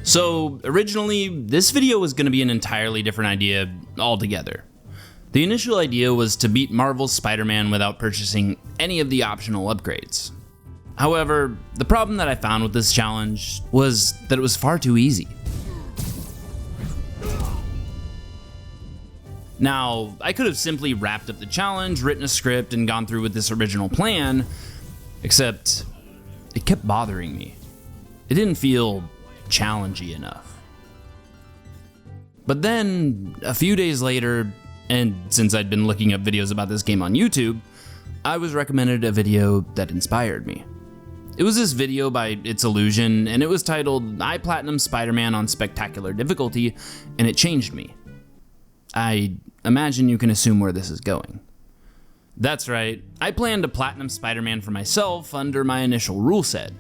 So originally, this video was going to be an entirely different idea altogether. The initial idea was to beat Marvel's Spider-Man without purchasing any of the optional upgrades. However, the problem that I found with this challenge was that it was far too easy. Now, I could have simply wrapped up the challenge, written a script, and gone through with this original plan, except it kept bothering me. It didn't feel challengey enough. But then, a few days later, and since I'd been looking up videos about this game on YouTube, I was recommended a video that inspired me. It was this video by It's Illusion, and it was titled, I Platinum Spider-Man on Spectacular Difficulty, and it changed me. I imagine you can assume where this is going. That's right, I planned to Platinum Spider-Man for myself under my initial rule set,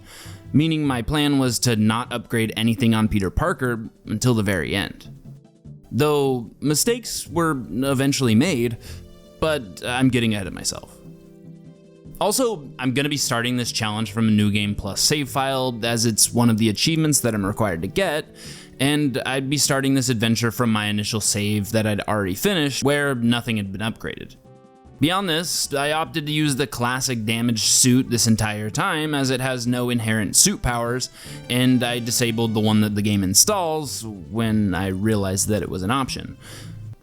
meaning my plan was to not upgrade anything on Peter Parker until the very end. Though mistakes were eventually made, but I'm getting ahead of myself. Also, I'm going to be starting this challenge from a New Game Plus save file, as it's one of the achievements that I'm required to get, and I'd be starting this adventure from my initial save that I'd already finished, where nothing had been upgraded. Beyond this, I opted to use the classic damaged suit this entire time, as it has no inherent suit powers, and I disabled the one that the game installs when I realized that it was an option,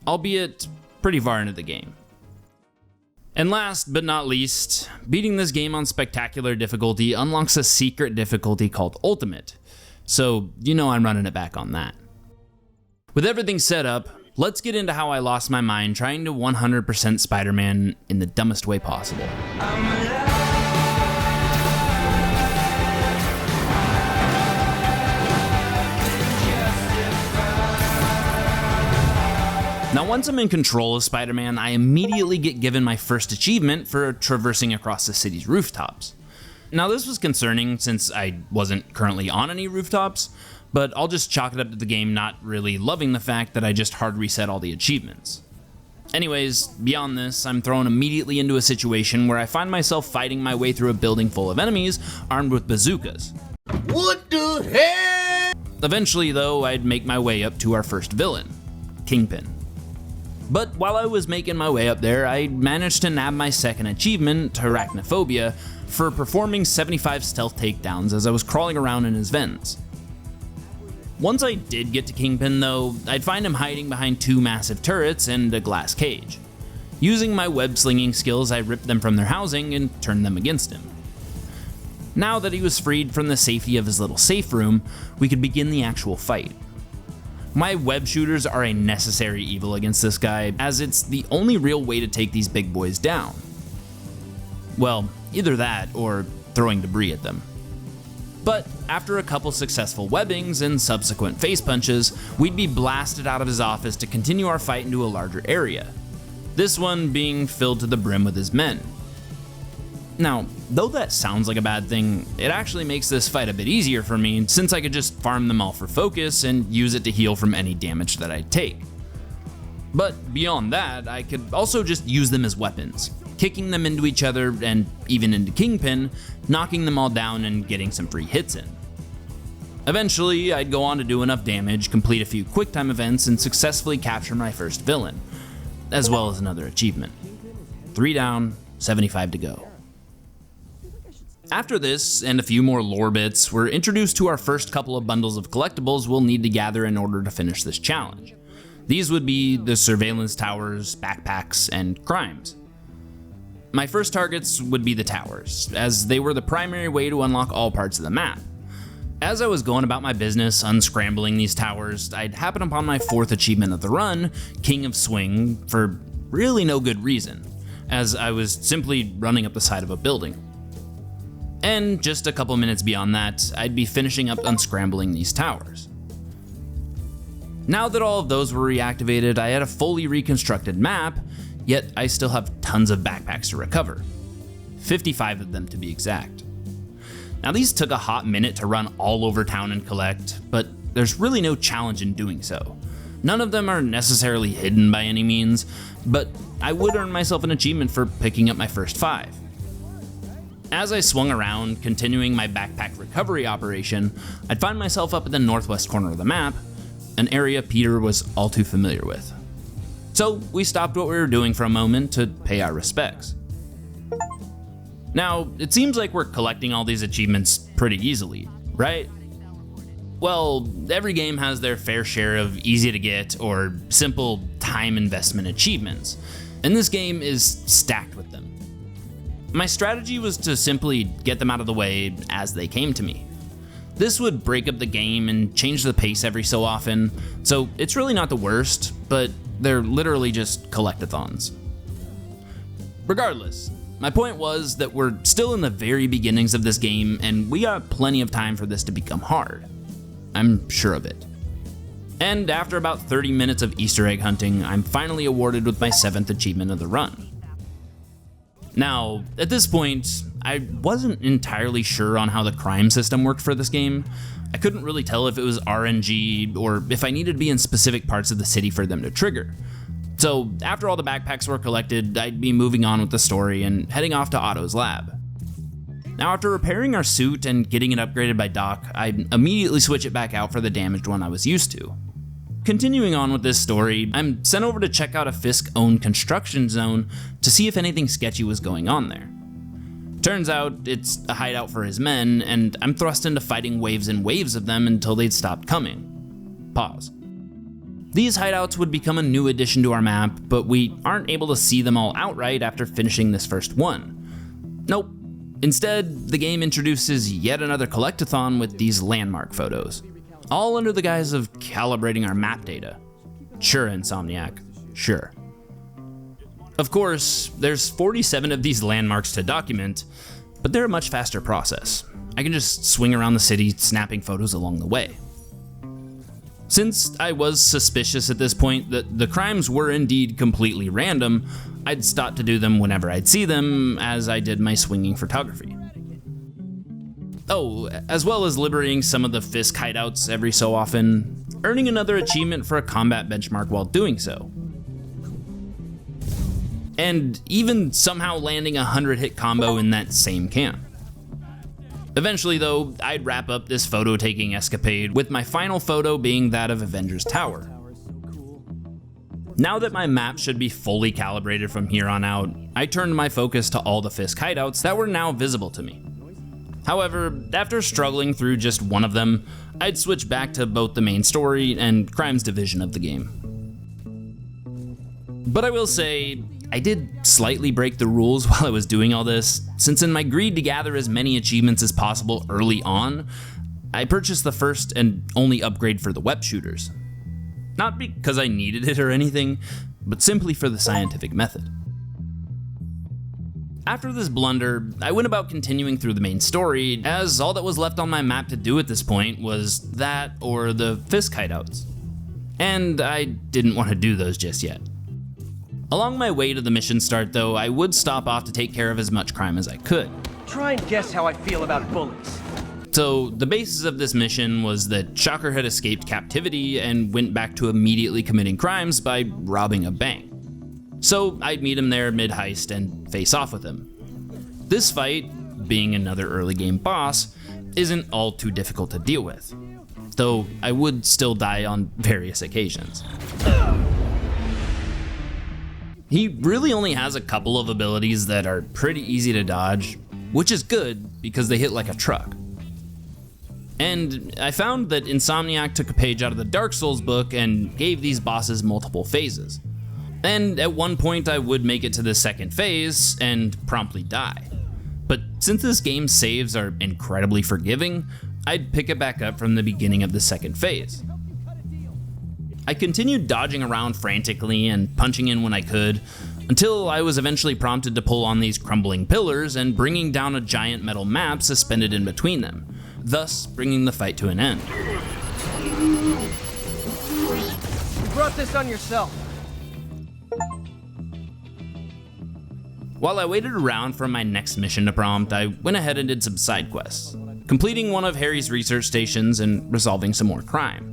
albeit pretty far into the game. And last but not least, beating this game on spectacular difficulty unlocks a secret difficulty called Ultimate, so you know I'm running it back on that. With everything set up, let's get into how I lost my mind trying to 100% Spider-Man in the dumbest way possible. Now once I'm in control of Spider-Man, I immediately get given my first achievement for traversing across the city's rooftops. Now this was concerning since I wasn't currently on any rooftops, but I'll just chalk it up to the game not really loving the fact that I just hard reset all the achievements. Anyways, beyond this, I'm thrown immediately into a situation where I find myself fighting my way through a building full of enemies armed with bazookas. What the heck? Eventually though, I'd make my way up to our first villain, Kingpin. But while I was making my way up there, I managed to nab my second achievement, Arachnophobia, for performing 75 stealth takedowns as I was crawling around in his vents. Once I did get to Kingpin though, I'd find him hiding behind two massive turrets and a glass cage. Using my web slinging skills, I ripped them from their housing and turned them against him. Now that he was freed from the safety of his little safe room, we could begin the actual fight. My web shooters are a necessary evil against this guy, as it's the only real way to take these big boys down. Well, either that or throwing debris at them. But after a couple successful webbings and subsequent face punches, we'd be blasted out of his office to continue our fight into a larger area, this one being filled to the brim with his men. Now, though that sounds like a bad thing, it actually makes this fight a bit easier for me since I could just farm them all for focus and use it to heal from any damage that I take. But beyond that, I could also just use them as weapons, kicking them into each other and even into Kingpin, knocking them all down and getting some free hits in. Eventually, I'd go on to do enough damage, complete a few quick-time events, and successfully capture my first villain, as well as another achievement. 3 down, 75 to go. After this, and a few more lore bits, we're introduced to our first couple of bundles of collectibles we'll need to gather in order to finish this challenge. These would be the surveillance towers, backpacks, and crimes. My first targets would be the towers, as they were the primary way to unlock all parts of the map. As I was going about my business unscrambling these towers, I'd happen upon my 4th achievement of the run, King of Swing, for really no good reason, as I was simply running up the side of a building. And just a couple minutes beyond that, I'd be finishing up unscrambling these towers. Now that all of those were reactivated, I had a fully reconstructed map, yet I still have tons of backpacks to recover. 55 of them to be exact. Now these took a hot minute to run all over town and collect, but there's really no challenge in doing so. None of them are necessarily hidden by any means, but I would earn myself an achievement for picking up my first 5. As I swung around, continuing my backpack recovery operation, I'd find myself up in the northwest corner of the map, an area Peter was all too familiar with. So we stopped what we were doing for a moment to pay our respects. Now, it seems like we're collecting all these achievements pretty easily, right? Well, every game has their fair share of easy to get or simple time investment achievements, and this game is stacked with them. My strategy was to simply get them out of the way as they came to me. This would break up the game and change the pace every so often, so it's really not the worst, but they're literally just collectathons. Regardless, my point was that we're still in the very beginnings of this game and we got plenty of time for this to become hard. I'm sure of it. And after about 30 minutes of Easter egg hunting, I'm finally awarded with my 7th achievement of the run. Now, at this point, I wasn't entirely sure on how the crime system worked for this game. I couldn't really tell if it was RNG or if I needed to be in specific parts of the city for them to trigger. So after all the backpacks were collected, I'd be moving on with the story and heading off to Otto's lab. Now after repairing our suit and getting it upgraded by Doc, I'd immediately switch it back out for the damaged one I was used to. Continuing on with this story, I'm sent over to check out a Fisk-owned construction zone to see if anything sketchy was going on there. Turns out it's a hideout for his men, and I'm thrust into fighting waves and waves of them until they'd stopped coming. Pause. These hideouts would become a new addition to our map, but we aren't able to see them all outright after finishing this first one. Nope. Instead, the game introduces yet another collectathon with these landmark photos, all under the guise of calibrating our map data. Sure, Insomniac, sure. Of course, there's 47 of these landmarks to document, but they're a much faster process. I can just swing around the city snapping photos along the way. Since I was suspicious at this point that the crimes were indeed completely random, I'd stop to do them whenever I'd see them, as I did my swinging photography. Oh, as well as liberating some of the Fisk hideouts every so often, earning another achievement for a combat benchmark while doing so. And even somehow landing a 100-hit combo in that same camp. Eventually though, I'd wrap up this photo-taking escapade with my final photo being that of Avengers Tower. Now that my map should be fully calibrated from here on out, I turned my focus to all the Fisk hideouts that were now visible to me. However, after struggling through just one of them, I'd switch back to both the main story and crimes division of the game. But I will say, I did slightly break the rules while I was doing all this, since in my greed to gather as many achievements as possible early on, I purchased the first and only upgrade for the web shooters. Not because I needed it or anything, but simply for the scientific method. After this blunder, I went about continuing through the main story, as all that was left on my map to do at this point was that or the Fisk hideouts. And I didn't want to do those just yet. Along my way to the mission start though, I would stop off to take care of as much crime as I could. Try and guess how I feel about bullets. So the basis of this mission was that Shocker had escaped captivity and went back to immediately committing crimes by robbing a bank. So I'd meet him there mid-heist and face off with him. This fight, being another early game boss, isn't all too difficult to deal with, though I would still die on various occasions. He really only has a couple of abilities that are pretty easy to dodge, which is good because they hit like a truck. And I found that Insomniac took a page out of the Dark Souls book and gave these bosses multiple phases. And at one point I would make it to the second phase and promptly die. But since this game's saves are incredibly forgiving, I'd pick it back up from the beginning of the second phase. I continued dodging around frantically and punching in when I could, until I was eventually prompted to pull on these crumbling pillars and bringing down a giant metal map suspended in between them, thus bringing the fight to an end. You brought this on yourself. While I waited around for my next mission to prompt, I went ahead and did some side quests, completing one of Harry's research stations and resolving some more crime.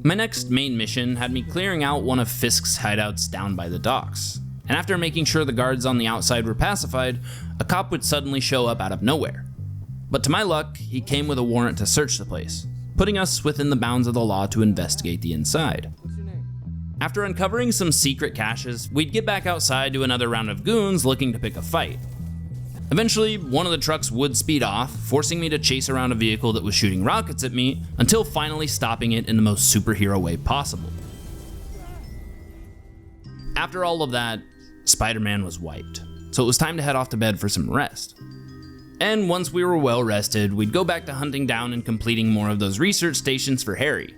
My next main mission had me clearing out one of Fisk's hideouts down by the docks, and after making sure the guards on the outside were pacified, a cop would suddenly show up out of nowhere. But to my luck, he came with a warrant to search the place, putting us within the bounds of the law to investigate the inside. After uncovering some secret caches, we'd get back outside to another round of goons looking to pick a fight. Eventually, one of the trucks would speed off, forcing me to chase around a vehicle that was shooting rockets at me, until finally stopping it in the most superhero way possible. After all of that, Spider-Man was wiped, so it was time to head off to bed for some rest. And once we were well rested, we'd go back to hunting down and completing more of those research stations for Harry,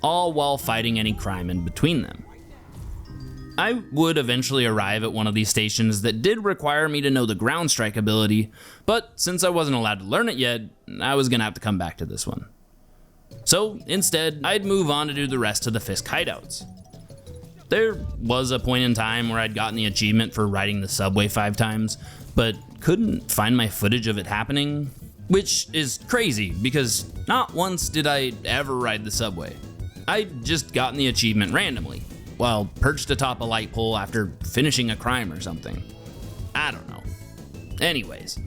all while fighting any crime in between them. I would eventually arrive at one of these stations that did require me to know the ground strike ability, but since I wasn't allowed to learn it yet, I was gonna have to come back to this one. So instead, I'd move on to do the rest of the Fisk hideouts. There was a point in time where I'd gotten the achievement for riding the subway 5 times, but couldn't find my footage of it happening, which is crazy because not once did I ever ride the subway. I'd just gotten the achievement randomly, while perched atop a light pole after finishing a crime or something. I don't know. Anyways,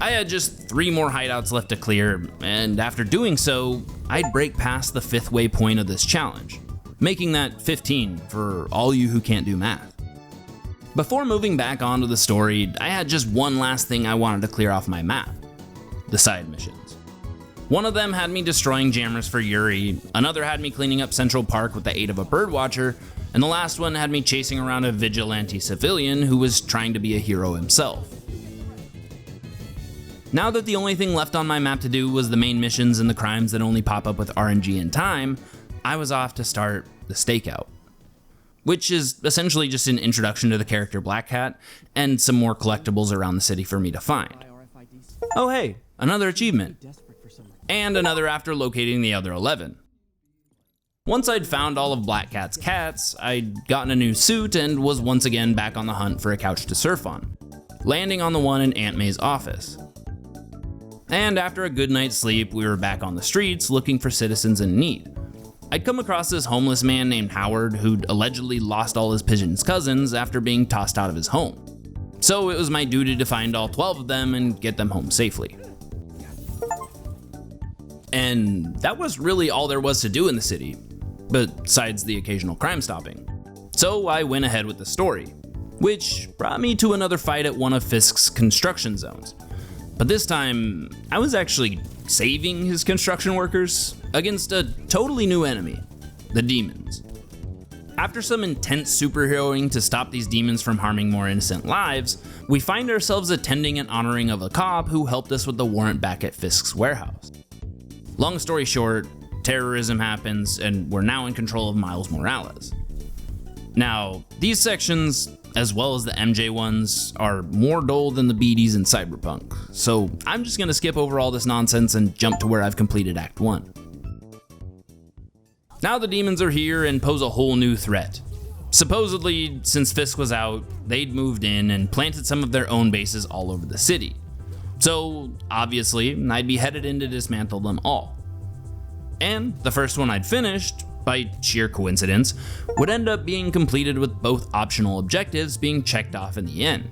I had just 3 more hideouts left to clear, and after doing so, I'd break past the 5th waypoint of this challenge, making that 15 for all you who can't do math. Before moving back onto the story, I had just one last thing I wanted to clear off my map: the side missions. One of them had me destroying jammers for Yuri, another had me cleaning up Central Park with the aid of a birdwatcher, and the last one had me chasing around a vigilante civilian who was trying to be a hero himself. Now that the only thing left on my map to do was the main missions and the crimes that only pop up with RNG in time, I was off to start the stakeout, which is essentially just an introduction to the character Black Cat and some more collectibles around the city for me to find. Oh hey, another achievement. And another after locating the other 11. Once I'd found all of Black Cat's cats, I'd gotten a new suit and was once again back on the hunt for a couch to surf on, landing on the one in Aunt May's office. And after a good night's sleep, we were back on the streets looking for citizens in need. I'd come across this homeless man named Howard who'd allegedly lost all his pigeon's cousins after being tossed out of his home. So it was my duty to find all 12 of them and get them home safely. And that was really all there was to do in the city, besides the occasional crime stopping. So I went ahead with the story, which brought me to another fight at one of Fisk's construction zones. But this time, I was actually saving his construction workers against a totally new enemy, the demons. After some intense superheroing to stop these demons from harming more innocent lives, we find ourselves attending an honoring of a cop who helped us with the warrant back at Fisk's warehouse. Long story short, terrorism happens and we're now in control of Miles Morales. Now, these sections, as well as the MJ ones, are more dull than the BDs in Cyberpunk, so I'm just gonna skip over all this nonsense and jump to where I've completed Act 1. Now the demons are here and pose a whole new threat. Supposedly, since Fisk was out, they'd moved in and planted some of their own bases all over the city. So, obviously, I'd be headed in to dismantle them all. And the first one I'd finished, by sheer coincidence, would end up being completed with both optional objectives being checked off in the end.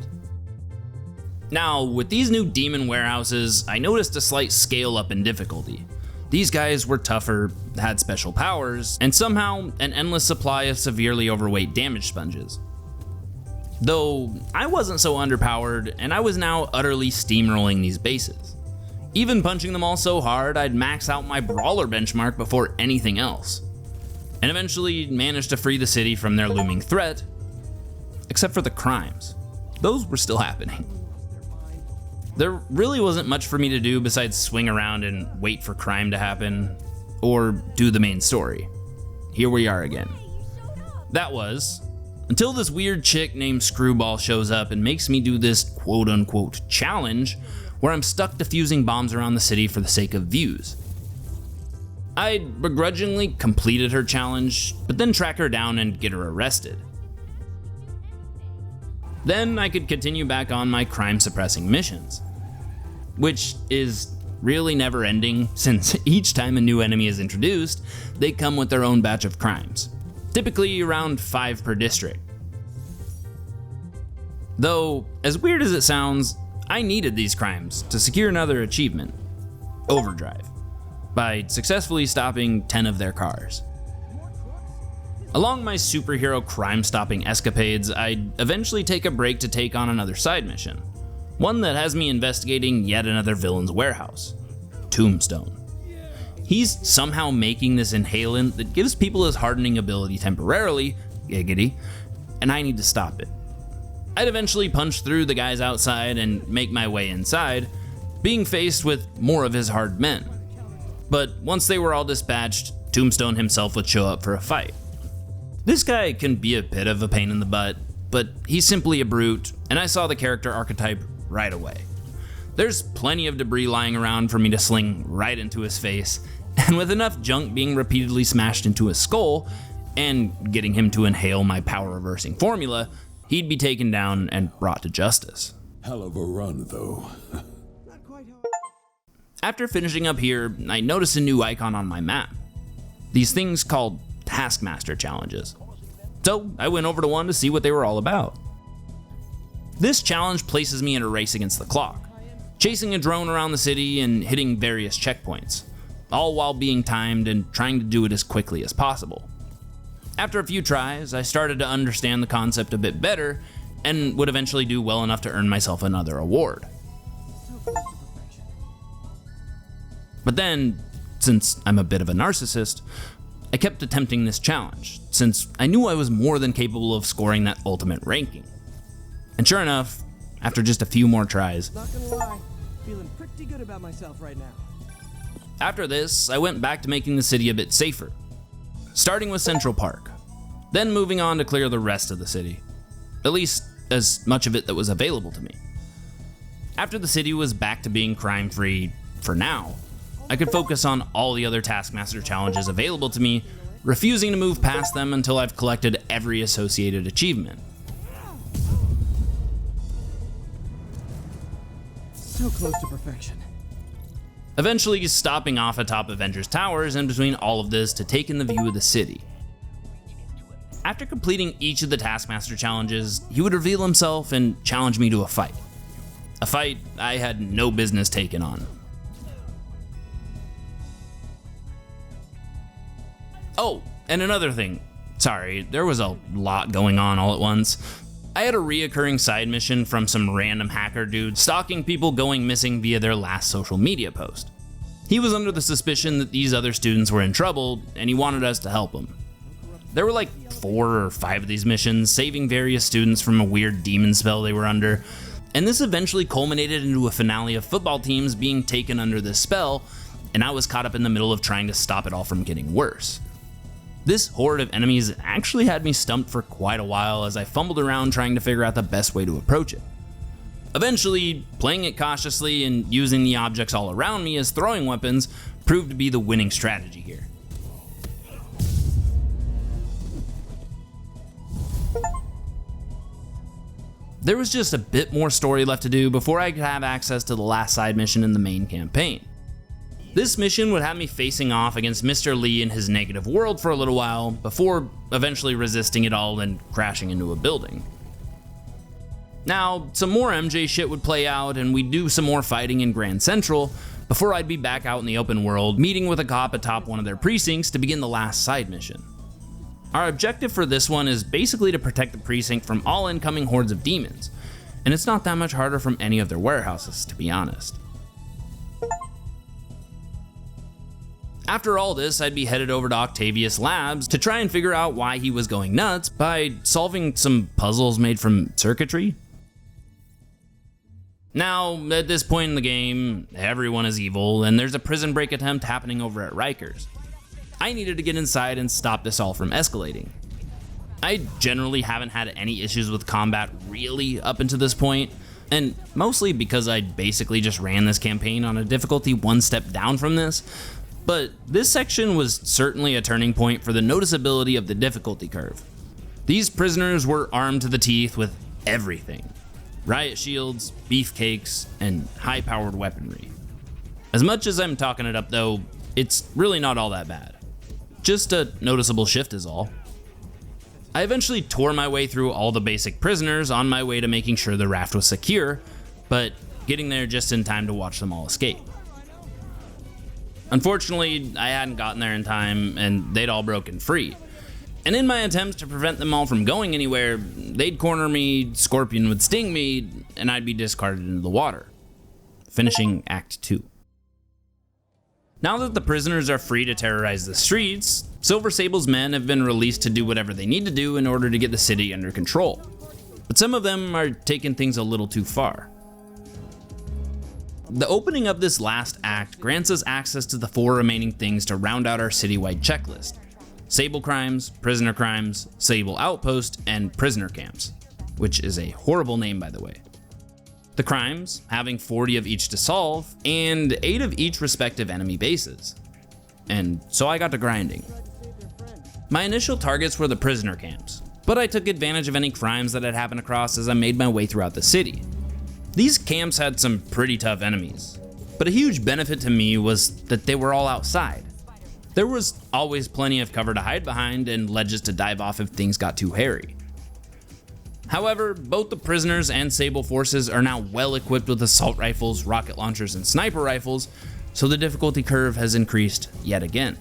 Now, with these new demon warehouses, I noticed a slight scale up in difficulty. These guys were tougher, had special powers, and somehow an endless supply of severely overweight damage sponges. Though, I wasn't so underpowered, and I was now utterly steamrolling these bases. Even punching them all so hard, I'd max out my brawler benchmark before anything else. And eventually managed to free the city from their looming threat, except for the crimes. Those were still happening. There really wasn't much for me to do besides swing around and wait for crime to happen, or do the main story. Here we are again. That was, until this weird chick named Screwball shows up and makes me do this quote-unquote challenge where I'm stuck defusing bombs around the city for the sake of views. I begrudgingly completed her challenge, but then track her down and get her arrested. Then I could continue back on my crime-suppressing missions, which is really never ending since each time a new enemy is introduced, they come with their own batch of crimes, typically around 5 per district. Though, as weird as it sounds, I needed these crimes to secure another achievement, Overdrive, by successfully stopping 10 of their cars. Along my superhero crime-stopping escapades, I'd eventually take a break to take on another side mission, one that has me investigating yet another villain's warehouse, Tombstone. He's somehow making this inhalant that gives people his hardening ability temporarily, giggity, and I need to stop it. I'd eventually punch through the guys outside and make my way inside, being faced with more of his hard men. But once they were all dispatched, Tombstone himself would show up for a fight. This guy can be a bit of a pain in the butt, but he's simply a brute, and I saw the character archetype right away. There's plenty of debris lying around for me to sling right into his face, and with enough junk being repeatedly smashed into his skull, and getting him to inhale my power reversing formula, he'd be taken down and brought to justice. Hell of a run, though. After finishing up here, I noticed a new icon on my map. These things called Taskmaster challenges. So I went over to one to see what they were all about. This challenge places me in a race against the clock, chasing a drone around the city and hitting various checkpoints, all while being timed and trying to do it as quickly as possible. After a few tries, I started to understand the concept a bit better and would eventually do well enough to earn myself another award. But then, since I'm a bit of a narcissist, I kept attempting this challenge, since I knew I was more than capable of scoring that ultimate ranking. And sure enough, after just a few more tries, Not gonna lie, feeling pretty good about myself right now. after this, I went back to making the city a bit safer, starting with Central Park, then moving on to clear the rest of the city, at least as much of it that was available to me. After the city was back to being crime-free, for now, I could focus on all the other Taskmaster challenges available to me, refusing to move past them until I've collected every associated achievement. So close to perfection. Eventually stopping off atop Avengers Towers in between all of this to take in the view of the city. After completing each of the Taskmaster challenges, he would reveal himself and challenge me to a fight. A fight I had no business taking on. Oh, and another thing. Sorry, there was a lot going on all at once. I had a reoccurring side mission from some random hacker dude stalking people going missing via their last social media post. He was under the suspicion that these other students were in trouble, and he wanted us to help him. There were like 4 or 5 of these missions, saving various students from a weird demon spell they were under, and this eventually culminated into a finale of football teams being taken under this spell, and I was caught up in the middle of trying to stop it all from getting worse. This horde of enemies actually had me stumped for quite a while as I fumbled around trying to figure out the best way to approach it. Eventually, playing it cautiously and using the objects all around me as throwing weapons proved to be the winning strategy here. There was just a bit more story left to do before I could have access to the last side mission in the main campaign. This mission would have me facing off against Mr. Lee in his negative world for a little while, before eventually resisting it all and crashing into a building. Now, some more MJ shit would play out and we'd do some more fighting in Grand Central, before I'd be back out in the open world, meeting with a cop atop one of their precincts to begin the last side mission. Our objective for this one is basically to protect the precinct from all incoming hordes of demons, and it's not that much harder from any of their warehouses, to be honest. After all this, I'd be headed over to Octavius Labs to try and figure out why he was going nuts by solving some puzzles made from circuitry. Now, at this point in the game, everyone is evil, and there's a prison break attempt happening over at Rikers. I needed to get inside and stop this all from escalating. I generally haven't had any issues with combat really up until this point, and mostly because I basically just ran this campaign on a difficulty one step down from this. But this section was certainly a turning point for the noticeability of the difficulty curve. These prisoners were armed to the teeth with everything. Riot shields, beefcakes, and high-powered weaponry. As much as I'm talking it up though, it's really not all that bad. Just a noticeable shift is all. I eventually tore my way through all the basic prisoners on my way to making sure the raft was secure, but getting there just in time to watch them all escape. Unfortunately, I hadn't gotten there in time and they'd all broken free. And in my attempts to prevent them all from going anywhere, they'd corner me, Scorpion would sting me, and I'd be discarded into the water. Finishing Act 2. Now that the prisoners are free to terrorize the streets, Silver Sable's men have been released to do whatever they need to do in order to get the city under control. But some of them are taking things a little too far. The opening of this last act grants us access to the 4 remaining things to round out our citywide checklist: Sable crimes, prisoner crimes, Sable outpost, and prisoner camps, which is a horrible name by the way. The crimes, having 40 of each to solve, and 8 of each respective enemy bases. And so I got to grinding. My initial targets were the prisoner camps, but I took advantage of any crimes that had happened across as I made my way throughout the city. These camps had some pretty tough enemies, but a huge benefit to me was that they were all outside. There was always plenty of cover to hide behind and ledges to dive off if things got too hairy. However, both the prisoners and Sable forces are now well equipped with assault rifles, rocket launchers, and sniper rifles, so the difficulty curve has increased yet again.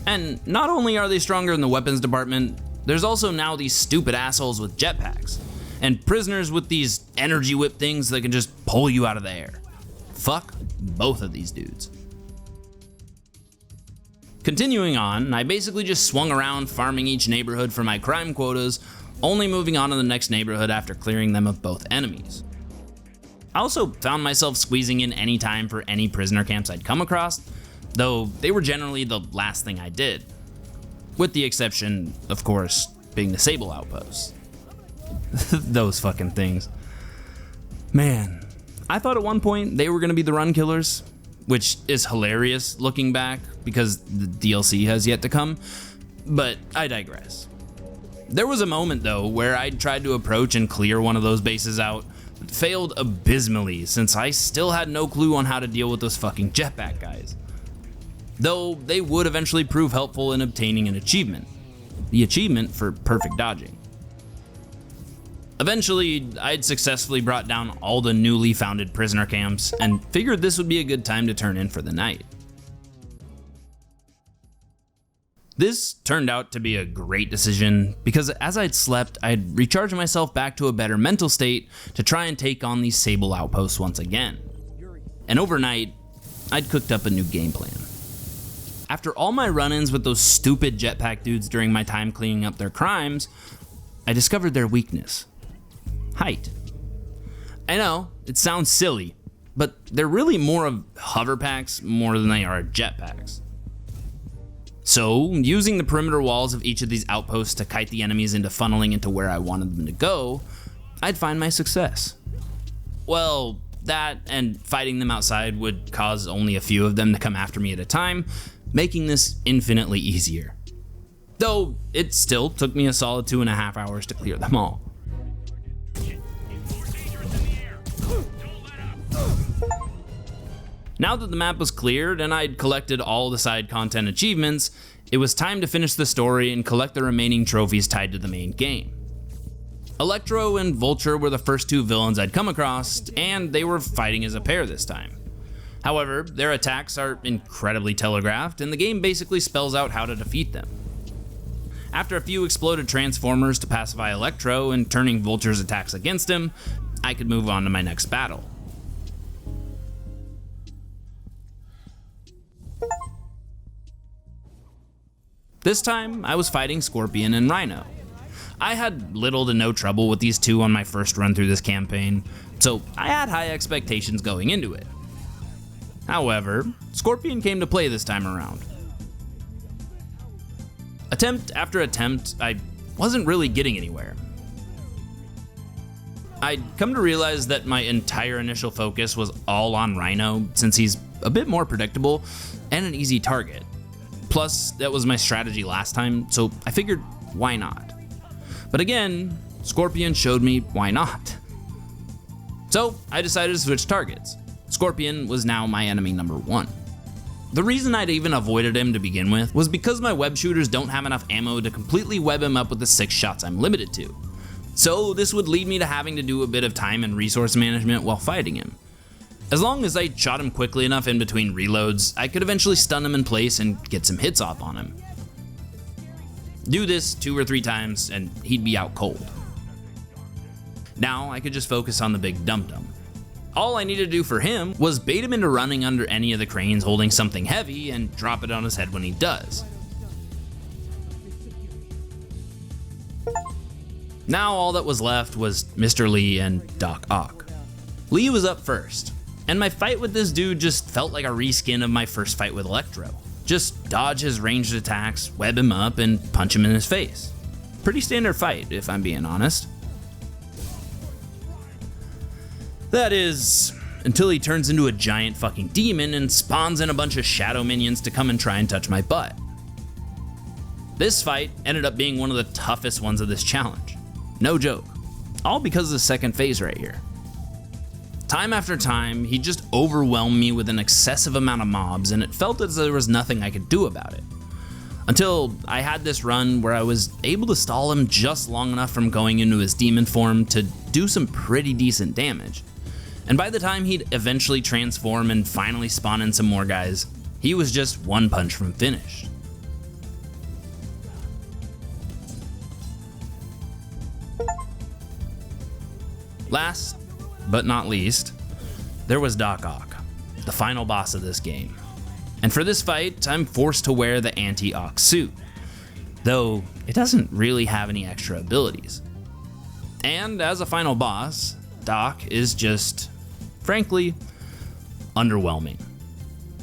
And not only are they stronger in the weapons department, there's also now these stupid assholes with jetpacks, and prisoners with these energy whip things that can just pull you out of the air. Fuck both of these dudes. Continuing on, I basically just swung around farming each neighborhood for my crime quotas, only moving on to the next neighborhood after clearing them of both enemies. I also found myself squeezing in any time for any prisoner camps I'd come across, though they were generally the last thing I did. With the exception, of course, being the Sable outposts. Those fucking things. Man, I thought at one point they were gonna be the run killers, which is hilarious looking back because the DLC has yet to come, but I digress. There was a moment though where I tried to approach and clear one of those bases out, but failed abysmally since I still had no clue on how to deal with those fucking jetpack guys. Though they would eventually prove helpful in obtaining an achievement. The achievement for perfect dodging. Eventually, I'd successfully brought down all the newly founded prisoner camps and figured this would be a good time to turn in for the night. This turned out to be a great decision because as I'd slept, I'd recharged myself back to a better mental state to try and take on these Sable outposts once again. And overnight, I'd cooked up a new game plan. After all my run-ins with those stupid jetpack dudes during my time cleaning up their crimes, I discovered their weakness: height. I know, it sounds silly, but they're really more of hover packs more than they are jetpacks. So, using the perimeter walls of each of these outposts to kite the enemies into funneling into where I wanted them to go, I'd find my success. Well, that and fighting them outside would cause only a few of them to come after me at a time, making this infinitely easier. Though, it still took me a solid 2.5 hours to clear them all. Now that the map was cleared and I'd collected all the side content achievements, it was time to finish the story and collect the remaining trophies tied to the main game. Electro and Vulture were the first 2 villains I'd come across, and they were fighting as a pair this time. However, their attacks are incredibly telegraphed, and the game basically spells out how to defeat them. After a few exploded transformers to pacify Electro and turning Vulture's attacks against him, I could move on to my next battle. This time, I was fighting Scorpion and Rhino. I had little to no trouble with these two on my first run through this campaign, so I had high expectations going into it. However, Scorpion came to play this time around. Attempt after attempt, I wasn't really getting anywhere. I'd come to realize that my entire initial focus was all on Rhino since he's a bit more predictable and an easy target. Plus, that was my strategy last time, so I figured, why not? But again, Scorpion showed me why not. So I decided to switch targets. Scorpion was now my enemy number 1. The reason I'd even avoided him to begin with was because my web shooters don't have enough ammo to completely web him up with the 6 shots I'm limited to. So this would lead me to having to do a bit of time and resource management while fighting him. As long as I shot him quickly enough in between reloads, I could eventually stun him in place and get some hits off on him. Do this 2 or 3 times and he'd be out cold. Now I could just focus on the big dum-dum. All I needed to do for him was bait him into running under any of the cranes holding something heavy and drop it on his head when he does. Now all that was left was Mr. Lee and Doc Ock. Lee was up first, and my fight with this dude just felt like a reskin of my first fight with Electro. Just dodge his ranged attacks, web him up, and punch him in his face. Pretty standard fight, if I'm being honest. That is, until he turns into a giant fucking demon and spawns in a bunch of shadow minions to come and try and touch my butt. This fight ended up being one of the toughest ones of this challenge. No joke. All because of the second phase right here. Time after time, he just overwhelmed me with an excessive amount of mobs, and it felt as though there was nothing I could do about it. Until I had this run where I was able to stall him just long enough from going into his demon form to do some pretty decent damage. And by the time he'd eventually transform and finally spawn in some more guys, he was just one punch from finished. Last, but not least, there was Doc Ock, the final boss of this game. And for this fight, I'm forced to wear the anti-Ock suit, though it doesn't really have any extra abilities. And as a final boss, Doc is just, frankly, underwhelming.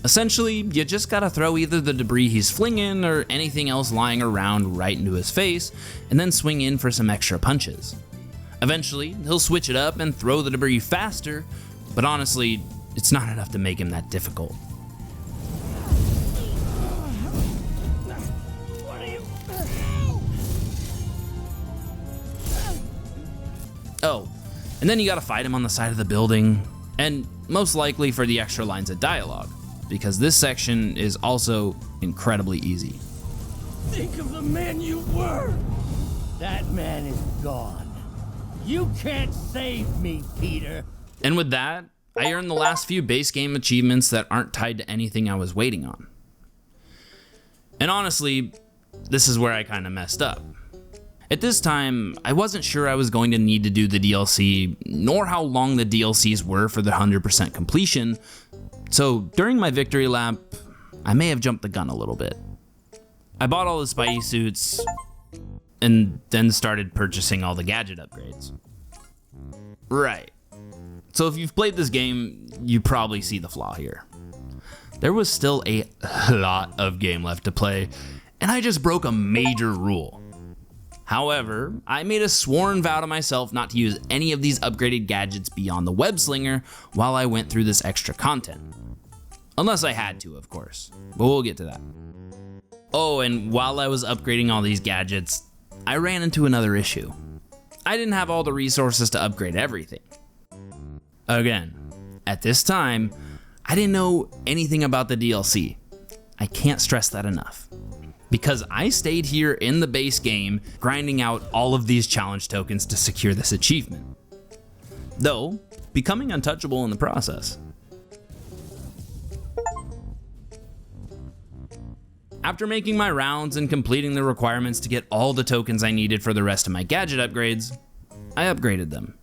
Essentially, you just gotta throw either the debris he's flinging or anything else lying around right into his face, and then swing in for some extra punches. Eventually, he'll switch it up and throw the debris faster, but honestly, it's not enough to make him that difficult. Oh, and then you gotta fight him on the side of the building, and most likely for the extra lines of dialogue, because this section is also incredibly easy. Think of the man you were! That man is gone. You can't save me, Peter. And with that, I earned the last few base game achievements that aren't tied to anything I was waiting on. And honestly, this is where I kinda messed up. At this time, I wasn't sure I was going to need to do the DLC, nor how long the DLCs were for the 100% completion, so during my victory lap, I may have jumped the gun a little bit. I bought all the Spidey suits, and then started purchasing all the gadget upgrades. Right. So if you've played this game, you probably see the flaw here. There was still a lot of game left to play, and I just broke a major rule. However, I made a sworn vow to myself not to use any of these upgraded gadgets beyond the web slinger while I went through this extra content. Unless I had to, of course, but we'll get to that. Oh, and while I was upgrading all these gadgets, I ran into another issue. I didn't have all the resources to upgrade everything. Again, at this time, I didn't know anything about the DLC. I can't stress that enough. Because I stayed here in the base game, grinding out all of these challenge tokens to secure this achievement. Though, becoming untouchable in the process. After making my rounds and completing the requirements to get all the tokens I needed for the rest of my gadget upgrades, I upgraded them.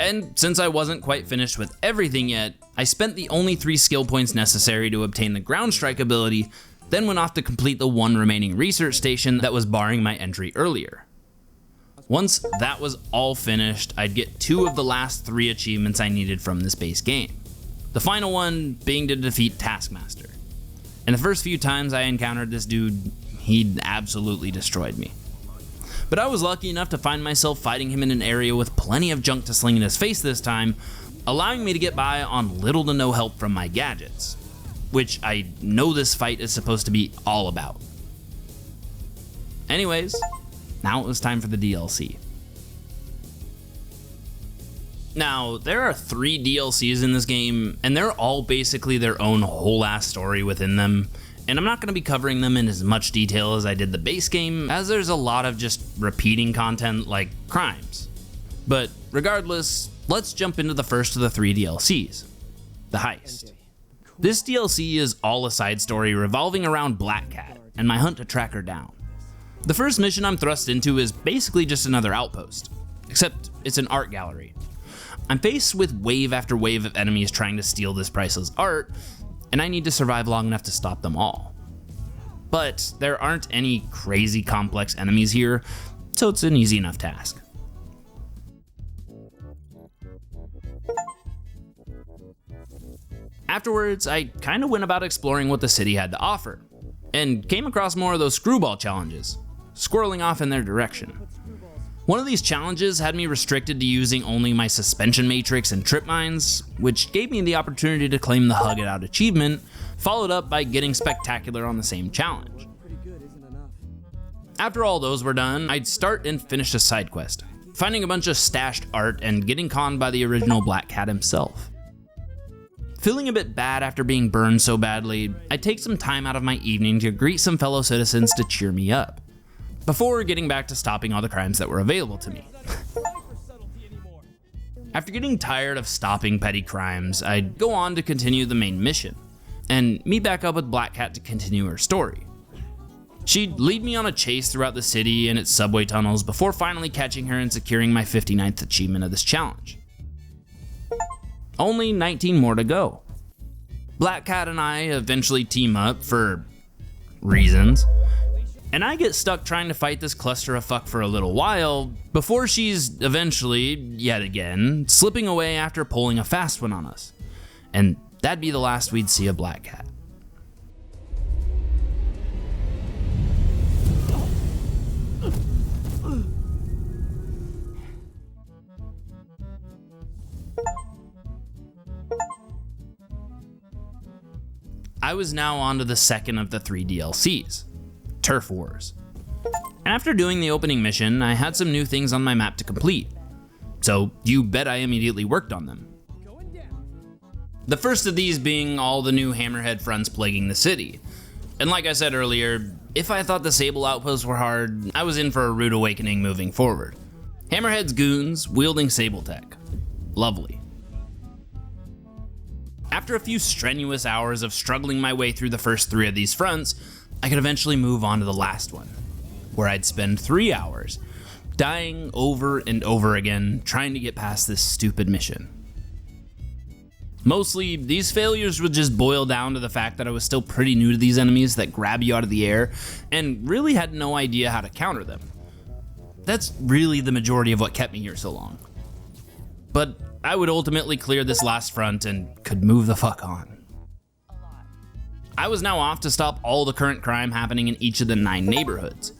And since I wasn't quite finished with everything yet, I spent the only 3 skill points necessary to obtain the ground strike ability, then went off to complete the 1 remaining research station that was barring my entry earlier. Once that was all finished, I'd get 2 of the last 3 achievements I needed from this base game. The final one being to defeat Taskmaster. And the first few times I encountered this dude, he absolutely destroyed me. But I was lucky enough to find myself fighting him in an area with plenty of junk to sling in his face this time, allowing me to get by on little to no help from my gadgets, which I know this fight is supposed to be all about. Anyways, now it was time for the DLC. Now, there are 3 DLCs in this game, and they're all basically their own whole-ass story within them, and I'm not going to be covering them in as much detail as I did the base game, as there's a lot of just repeating content like crimes. But regardless, let's jump into the first of the 3 DLCs, the Heist. This DLC is all a side story revolving around Black Cat and my hunt to track her down. The first mission I'm thrust into is basically just another outpost, except it's an art gallery. I'm faced with wave after wave of enemies trying to steal this priceless art, and I need to survive long enough to stop them all. But there aren't any crazy complex enemies here, so it's an easy enough task. Afterwards, I kinda went about exploring what the city had to offer, and came across more of those screwball challenges, squirreling off in their direction. One of these challenges had me restricted to using only my suspension matrix and trip mines, which gave me the opportunity to claim the Hug It Out achievement, followed up by getting spectacular on the same challenge. After all those were done, I'd start and finish a side quest, finding a bunch of stashed art and getting conned by the original Black Cat himself. Feeling a bit bad after being burned so badly, I'd take some time out of my evening to greet some fellow citizens to cheer me up, before getting back to stopping all the crimes that were available to me. After getting tired of stopping petty crimes, I'd go on to continue the main mission, and meet back up with Black Cat to continue her story. She'd lead me on a chase throughout the city and its subway tunnels before finally catching her and securing my 59th achievement of this challenge. Only 19 more to go. Black Cat and I eventually team up for reasons, and I get stuck trying to fight this cluster of fuck for a little while before she's eventually, yet again, slipping away after pulling a fast one on us. And that'd be the last we'd see of Black Cat. I was now on to the second of the 3 DLCs, Turf Wars. And after doing the opening mission, I had some new things on my map to complete, so you bet I immediately worked on them. The first of these being all the new hammerhead fronts plaguing the city. And like I said earlier, if I thought the Sable outposts were hard, I was in for a rude awakening moving forward. Hammerhead's goons wielding Sable tech. Lovely. After a few strenuous hours of struggling my way through the first 3 of these fronts, I could eventually move on to the last one, where I'd spend 3 hours dying over and over again trying to get past this stupid mission. Mostly, these failures would just boil down to the fact that I was still pretty new to these enemies that grab you out of the air and really had no idea how to counter them. That's really the majority of what kept me here so long. But I would ultimately clear this last front and could move the fuck on. I was now off to stop all the current crime happening in each of the 9 neighborhoods,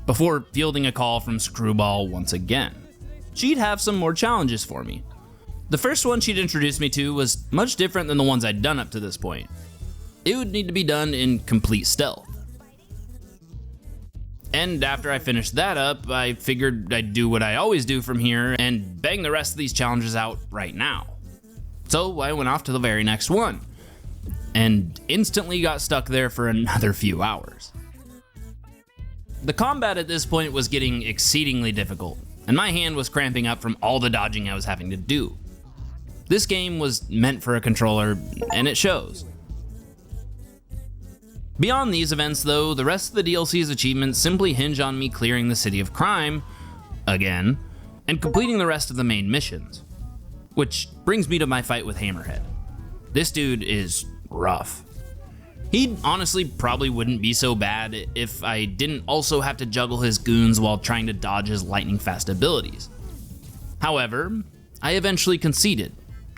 before fielding a call from Screwball once again. She'd have some more challenges for me. The first one she'd introduced me to was much different than the ones I'd done up to this point. It would need to be done in complete stealth. And after I finished that up, I figured I'd do what I always do from here and bang the rest of these challenges out right now. So I went off to the very next one, and instantly got stuck there for another few hours. The combat at this point was getting exceedingly difficult, and my hand was cramping up from all the dodging I was having to do. This game was meant for a controller, and it shows. Beyond these events though, the rest of the DLC's achievements simply hinge on me clearing the City of Crime, again, and completing the rest of the main missions. Which brings me to my fight with Hammerhead. This dude is rough. He honestly probably wouldn't be so bad if I didn't also have to juggle his goons while trying to dodge his lightning fast abilities. However, I eventually conceded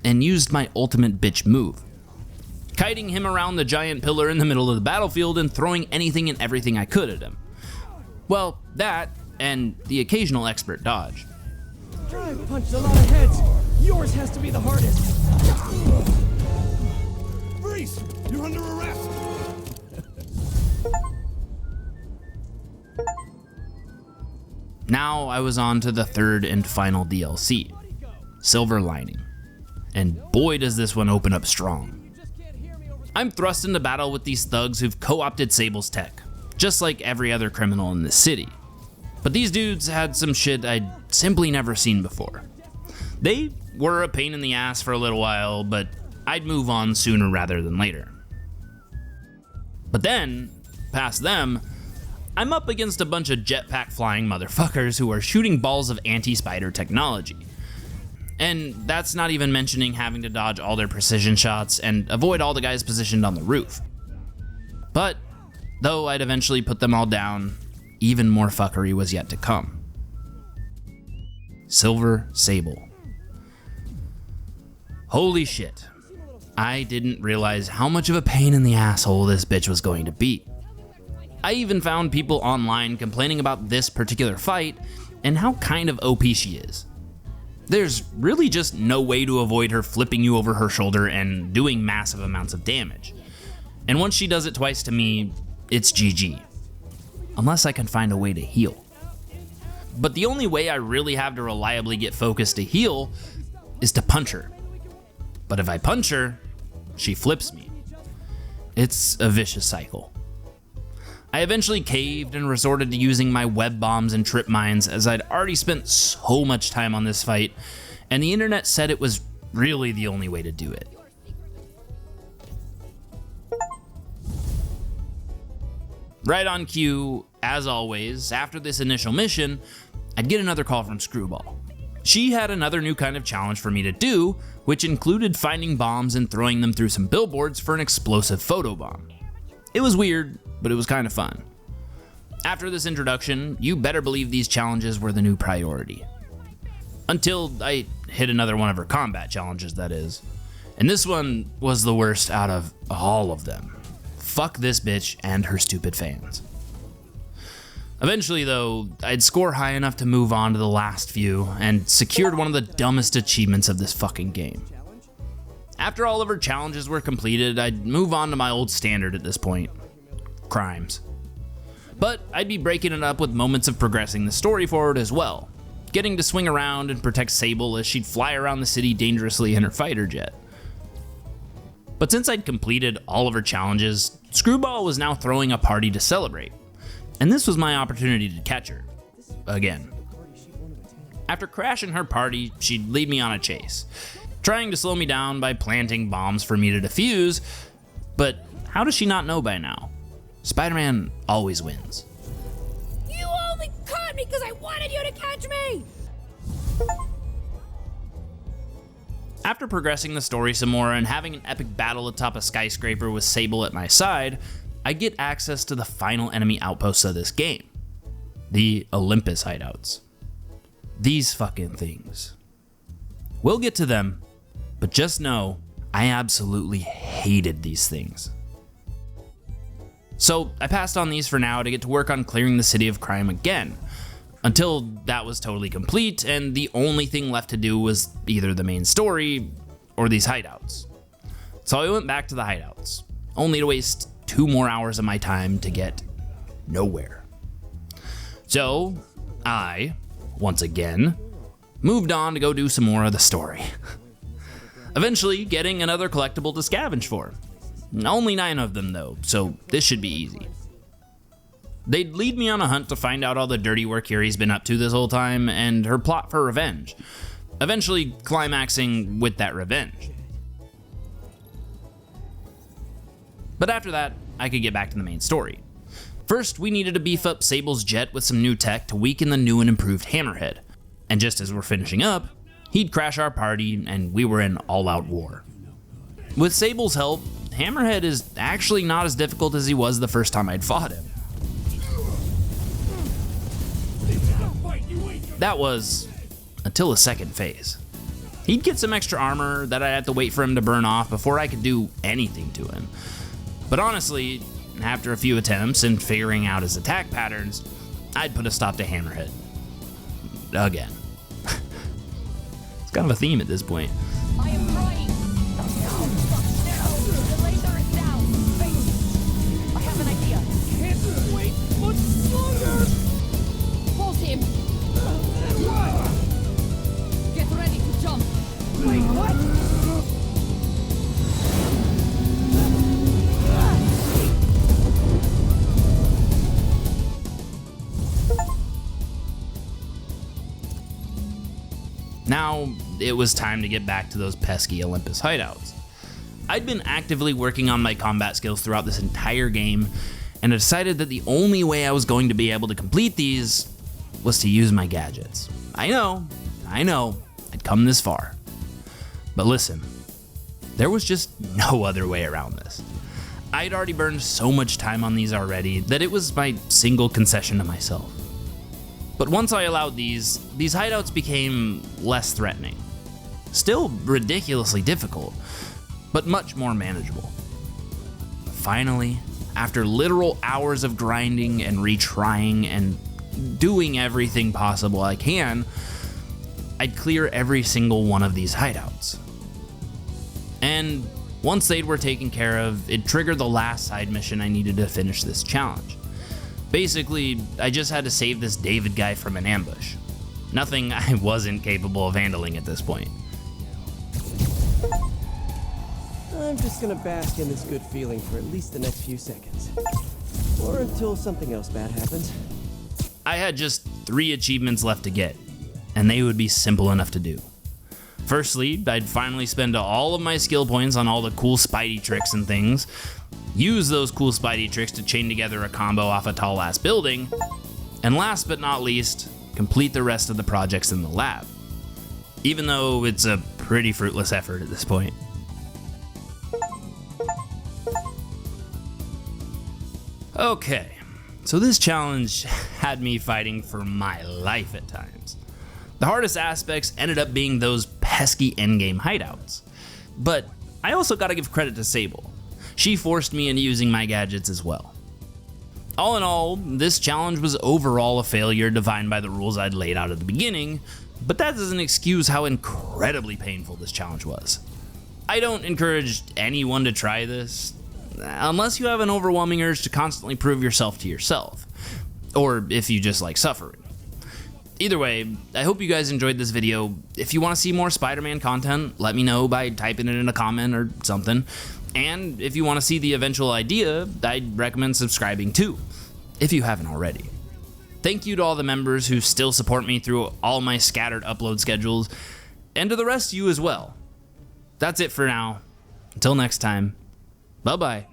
and used my ultimate bitch move, kiting him around the giant pillar in the middle of the battlefield and throwing anything and everything I could at him. Well, that, and the occasional expert dodge. I've punched a lot of heads. Yours has to be the hardest. Freeze! You're under arrest! Now I was on to the third and final DLC, silver lining. And boy does this one open up strong. I'm thrust into battle with these thugs who've co-opted Sable's tech, just like every other criminal in this city. But these dudes had some shit I'd simply never seen before. They were a pain in the ass for a little while, but I'd move on sooner rather than later. But then, past them, I'm up against a bunch of jetpack flying motherfuckers who are shooting balls of anti-spider technology. And that's not even mentioning having to dodge all their precision shots and avoid all the guys positioned on the roof. But, though I'd eventually put them all down, even more fuckery was yet to come. Silver Sable. Holy shit. I didn't realize how much of a pain in the asshole this bitch was going to be. I even found people online complaining about this particular fight and how kind of OP she is. There's really just no way to avoid her flipping you over her shoulder and doing massive amounts of damage. And once she does it twice to me, it's GG. Unless I can find a way to heal. But the only way I really have to reliably get focused to heal is to punch her. But if I punch her, she flips me. It's a vicious cycle. I eventually caved and resorted to using my web bombs and trip mines, as I'd already spent so much time on this fight, and the internet said it was really the only way to do it. Right on cue, as always, after this initial mission, I'd get another call from Screwball. She had another new kind of challenge for me to do, which included finding bombs and throwing them through some billboards for an explosive photobomb. It was weird, but it was kind of fun. After this introduction, you better believe these challenges were the new priority. Until I hit another one of her combat challenges, that is. And this one was the worst out of all of them. Fuck this bitch and her stupid fans. Eventually though, I'd score high enough to move on to the last few and secured one of the dumbest achievements of this fucking game. After all of her challenges were completed, I'd move on to my old standard at this point. Crimes. But I'd be breaking it up with moments of progressing the story forward as well, getting to swing around and protect Sable as she'd fly around the city dangerously in her fighter jet. But since I'd completed all of her challenges, Screwball was now throwing a party to celebrate, and this was my opportunity to catch her. Again. After crashing her party, she'd lead me on a chase, trying to slow me down by planting bombs for me to defuse, but how does she not know by now? Spider-Man always wins. You only caught me because I wanted you to catch me! After progressing the story some more and having an epic battle atop a skyscraper with Sable at my side, I get access to the final enemy outposts of this game. The Olympus hideouts. These fucking things. We'll get to them, but just know I absolutely hated these things. So I passed on these for now to get to work on clearing the city of crime again, until that was totally complete and the only thing left to do was either the main story or these hideouts. So I went back to the hideouts, only to waste 2 more hours of my time to get nowhere. So I, once again, moved on to go do some more of the story. Eventually getting another collectible to scavenge for. Only 9 of them though, so this should be easy. They'd lead me on a hunt to find out all the dirty work Yuri's been up to this whole time and her plot for revenge, eventually climaxing with that revenge. But after that, I could get back to the main story. First, we needed to beef up Sable's jet with some new tech to weaken the new and improved Hammerhead. And just as we're finishing up, he'd crash our party and we were in all-out war. With Sable's help, Hammerhead is actually not as difficult as he was the first time I'd fought him. That was until the second phase. He'd get some extra armor that I'd have to wait for him to burn off before I could do anything to him. But honestly, after a few attempts and figuring out his attack patterns, I'd put a stop to Hammerhead. Again. It's kind of a theme at this point. I am trying! No! The laser is down! Wait! I have an idea! Can't wait much longer! Pulse him! Then what? Get ready to jump! Now, it was time to get back to those pesky Olympus hideouts. I'd been actively working on my combat skills throughout this entire game, and I decided that the only way I was going to be able to complete these was to use my gadgets. I know, I'd come this far. But listen, there was just no other way around this. I'd already burned so much time on these already that it was my single concession to myself. But once I allowed these hideouts became less threatening. Still ridiculously difficult, but much more manageable. Finally, after literal hours of grinding and retrying and doing everything possible I can, I'd clear every single one of these hideouts. And once they were taken care of, it triggered the last side mission I needed to finish this challenge. Basically, I just had to save this David guy from an ambush. Nothing I wasn't capable of handling at this point. I'm just gonna bask in this good feeling for at least the next few seconds. Or until something else bad happens. I had just 3 achievements left to get, and they would be simple enough to do. Firstly, I'd finally spend all of my skill points on all the cool Spidey tricks and things, use those cool Spidey tricks to chain together a combo off a tall ass building, and last but not least, complete the rest of the projects in the lab. Even though it's a pretty fruitless effort at this point. Okay, so this challenge had me fighting for my life at times. The hardest aspects ended up being those pesky endgame hideouts. But I also gotta give credit to Sable. She forced me into using my gadgets as well. All in all, this challenge was overall a failure defined by the rules I'd laid out at the beginning, but that doesn't excuse how incredibly painful this challenge was. I don't encourage anyone to try this, unless you have an overwhelming urge to constantly prove yourself to yourself, or if you just like suffering. Either way, I hope you guys enjoyed this video. If you want to see more Spider-Man content, let me know by typing it in a comment or something. And if you want to see the eventual idea, I'd recommend subscribing too, if you haven't already. Thank you to all the members who still support me through all my scattered upload schedules, and to the rest of you as well. That's it for now. Until next time, bye-bye.